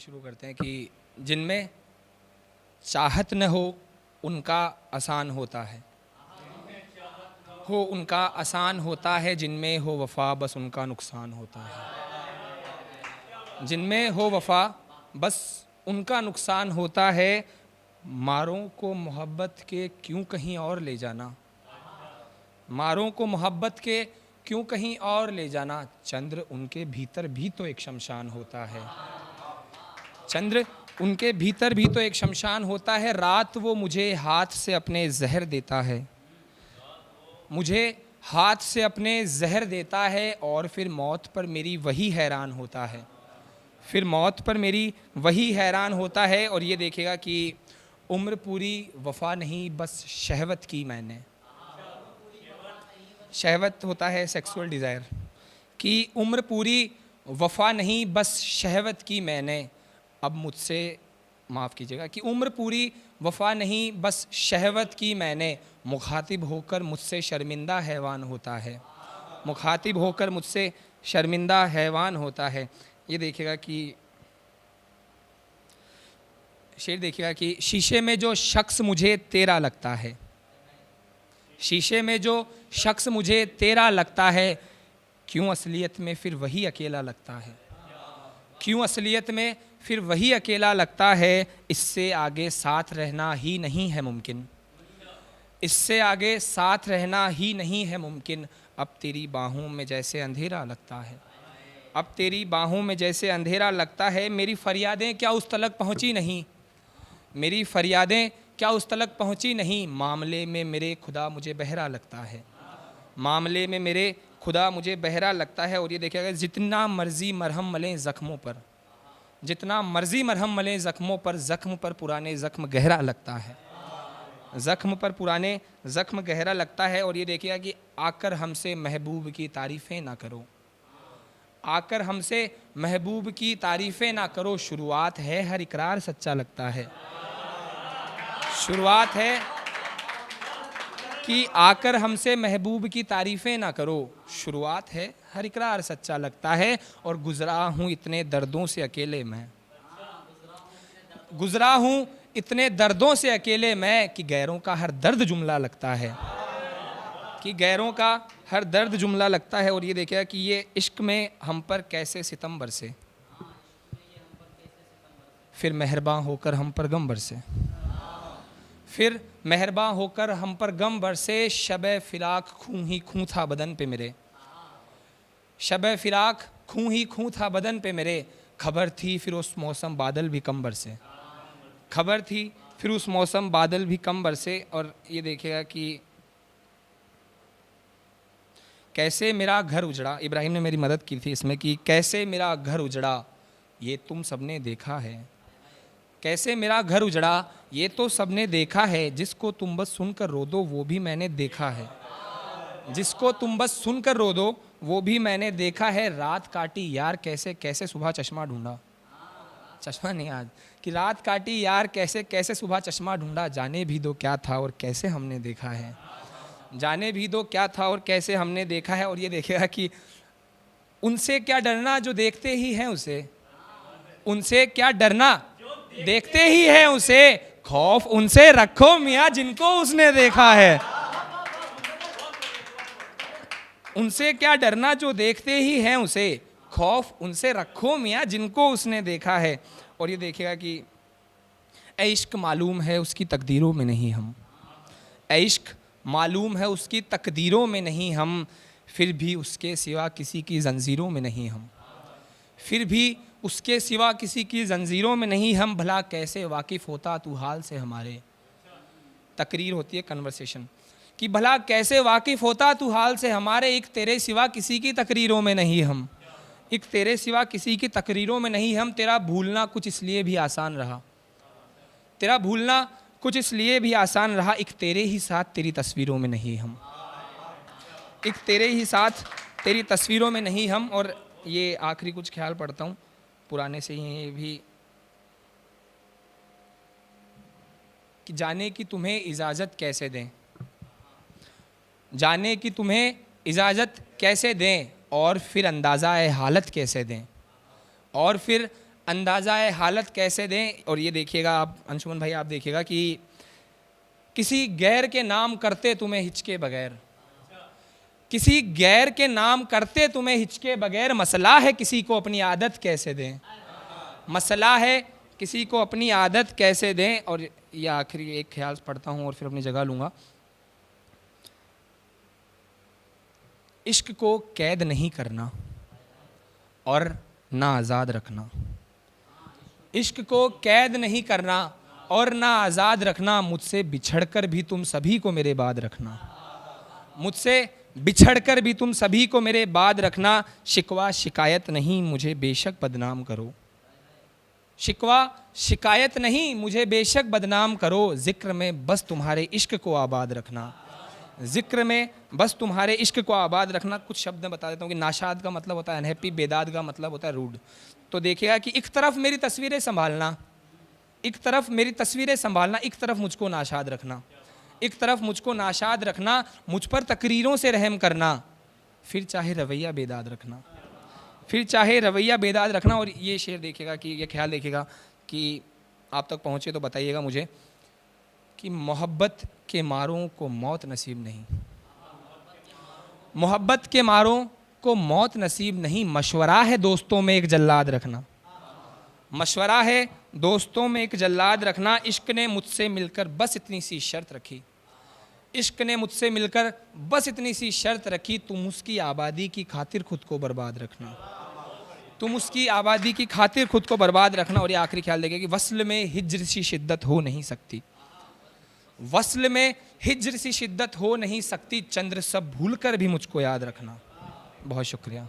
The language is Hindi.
शुरू करते हैं कि जिनमें चाहत न हो उनका आसान होता है, हो उनका आसान होता है, जिनमें हो वफा बस उनका नुकसान होता है। जिनमें हो वफा बस उनका नुकसान होता है। मारों को मोहब्बत के क्यों कहीं और ले जाना, मारों को मोहब्बत के क्यों कहीं और ले जाना। चंद्र उनके भीतर भी तो एक शमशान होता है, चंद्र उनके भीतर भी तो एक शमशान होता है। रात वो मुझे हाथ से अपने जहर देता है, मुझे हाथ से अपने जहर देता है, और फिर मौत पर मेरी वही हैरान होता है, फिर मौत पर मेरी वही हैरान होता है। और ये देखेगा कि उम्र पूरी वफा नहीं बस शहवत की मैंने, शहवत होता है सेक्सुअल डिज़ायर, कि उम्र पूरी वफा नहीं बस शहवत की मैंने, अब मुझसे माफ़ कीजिएगा, कि उम्र पूरी वफा नहीं बस शहवत की मैंने, मुखातिब होकर मुझसे शर्मिंदा हैवान होता है, मुखातिब होकर मुझसे शर्मिंदा हैवान होता है। ये देखिएगा कि शेर देखिएगा कि शीशे में जो शख्स मुझे तेरा लगता है, शीशे में जो शख्स मुझे तेरा लगता है, क्यों असलियत में फिर वही अकेला लगता है, क्यों असलियत में फिर वही अकेला लगता है। इससे आगे साथ रहना ही नहीं है मुमकिन, इससे आगे साथ रहना ही नहीं है मुमकिन। अब तेरी बाहों में जैसे अंधेरा लगता है, अब तेरी बाहों में जैसे अंधेरा लगता है। मेरी फरियादें क्या उस तलक पहुंची नहीं, मेरी फरियादें क्या उस तलक पहुंची नहीं। मामले में मेरे खुदा मुझे बहरा लगता है, मामले में मेरे खुदा मुझे बहरा लगता है। और ये देखिएगा जितना मर्जी मरहम मलें ज़ख्मों पर, जितना मर्जी मरहम मलें ज़ख्मों पर, ज़ख्म पर पुराने ज़ख्म गहरा लगता है, ज़ख्म पर पुराने ज़ख्म गहरा लगता है। और ये देखिएगा कि आकर हमसे महबूब की तारीफ़ें ना करो, आकर हमसे महबूब की तारीफ़ें ना करो। शुरुआत है हर इकरार सच्चा लगता है, शुरुआत है कि आकर हमसे महबूब की तारीफ़ें ना करो। शुरुआत है हर इकरार सच्चा लगता है। और गुज़रा हूँ इतने दर्दों से अकेले मैं, गुज़रा हूँ इतने दर्दों से अकेले मैं, कि गैरों का हर दर्द जुमला लगता है, कि गैरों का हर दर्द जुमला लगता है। और ये देखिए कि ये इश्क में हम पर कैसे सितम बरसे, फिर मेहरबान होकर हम पर गम बरसे, फिर मेहरबान होकर हम पर गम बरसे। शब फिराक खूं ही खूं था बदन पे मेरे, शब फिराक खूं ही खूं था बदन पे मेरे। खबर थी फिर उस मौसम बादल भी कम बरसे, खबर थी फिर उस मौसम बादल भी कम बरसे। और ये देखिएगा कि कैसे मेरा घर उजड़ा, इब्राहिम ने मेरी मदद की थी इसमें, कि कैसे मेरा घर उजड़ा ये तुम सबने देखा है, कैसे मेरा घर उजड़ा ये तो सबने देखा है। जिसको तुम बस सुनकर रो दो वो भी मैंने देखा है, जिसको तुम बस सुनकर रो दो वो भी मैंने देखा है। रात काटी यार कैसे कैसे सुबह चश्मा ढूंढा, चश्मा नहीं आज, कि रात काटी यार कैसे कैसे सुबह चश्मा ढूंढा। जाने भी दो क्या था और कैसे हमने देखा है, जाने भी दो क्या था और कैसे हमने देखा है। और ये देखेगा कि उनसे क्या डरना जो देखते ही हैं उसे, उनसे क्या डरना देखते ही हैं उसे। खौफ उनसे रखो मियाँ जिनको उसने देखा है, उनसे क्या डरना जो देखते ही हैं उसे। खौफ उनसे रखो मियाँ जिनको उसने देखा है। और ये देखेगा कि ए इश्क मालूम है उसकी तकदीरों में नहीं हम, ए इश्क मालूम है उसकी तकदीरों में नहीं हम, फिर भी उसके सिवा किसी की जंजीरों में नहीं हम, फिर भी उसके सिवा किसी की जंजीरों में नहीं हम। भला कैसे वाकिफ़ होता तू हाल से हमारे, तकरीर होती है कन्वर्सेशन, कि भला कैसे वाकिफ़ होता तू हाल से हमारे। एक तेरे सिवा किसी की तकरीरों में नहीं हम, एक तेरे सिवा किसी की तकरीरों में नहीं हम। तेरा भूलना कुछ इसलिए भी आसान रहा, तेरा भूलना कुछ इसलिए भी आसान रहा। एक तेरे ही साथ तेरी तस्वीरों में नहीं हम, एक तेरे ही साथ तेरी तस्वीरों में नहीं हम। और ये आखिरी कुछ ख्याल पढ़ता हूँ पुराने से ही, ये भी कि जाने की तुम्हें इजाज़त कैसे दें, जाने की तुम्हें इजाज़त कैसे दें, और फिर अंदाज़ा हालत कैसे दें, और फिर अंदाज़ा है हालत कैसे दें। और ये देखिएगा आप अंशुमन भाई, आप देखिएगा कि किसी गैर के नाम करते तुम्हें हिचके बगैर, किसी गैर के नाम करते तुम्हें हिचके बगैर, मसला है किसी को अपनी आदत कैसे दें, मसला है किसी को अपनी आदत कैसे दें। और ये आखिरी एक ख्याल पढ़ता हूँ और फिर अपनी जगह लूँगा। इश्क को कैद नहीं करना और ना आज़ाद रखना, इश्क को कैद नहीं करना और ना आज़ाद रखना, मुझसे बिछड़कर भी तुम सभी को मेरे बाद रखना, मुझसे बिछड़कर भी तुम सभी को मेरे बाद रखना। शिकवा शिकायत नहीं मुझे बेशक बदनाम करो, शिकवा शिकायत नहीं मुझे बेशक बदनाम करो, जिक्र में बस तुम्हारे इश्क को आबाद रखना, जिक्र में बस तुम्हारे इश्क को आबाद रखना। कुछ शब्द मैं बता देता हूँ कि नाशाद का मतलब होता है अनहैप्पी, बेदाद का मतलब होता है रूड। तो देखिएगा कि एक तरफ मेरी तस्वीरें संभालना, एक तरफ मेरी तस्वीरें संभालना, एक तरफ मुझको नाशाद रखना, एक तरफ मुझको नाशाद रखना, मुझ पर तकरीरों से रहम करना, फिर चाहे रवैया बेदाद रखना, फिर चाहे रवैया बेदाद रखना। और ये शेर देखिएगा कि ये ख्याल देखिएगा कि आप तक पहुँचे तो बताइएगा मुझे कि मोहब्बत के मारों को मौत नसीब नहीं, मोहब्बत के मारों को मौत नसीब नहीं, मशवरा है दोस्तों में एक जल्लाद रखना, मशवरा है दोस्तों में एक जल्लाद रखना। इश्क ने मुझसे मिलकर बस इतनी सी शर्त रखी, इश्क ने मुझसे मिलकर बस इतनी सी शर्त रखी, तुम उसकी आबादी की खातिर खुद को बर्बाद रखना, तुम उसकी आबादी की खातिर खुद को बर्बाद रखना। और ये आखिरी ख्याल देखें कि वस्ल में हिज्र सी शिद्दत हो नहीं सकती, वस्ल में हिज्र सी शिद्दत हो नहीं सकती, चंद्र सब भूल कर भी मुझको याद रखना। बहुत शुक्रिया।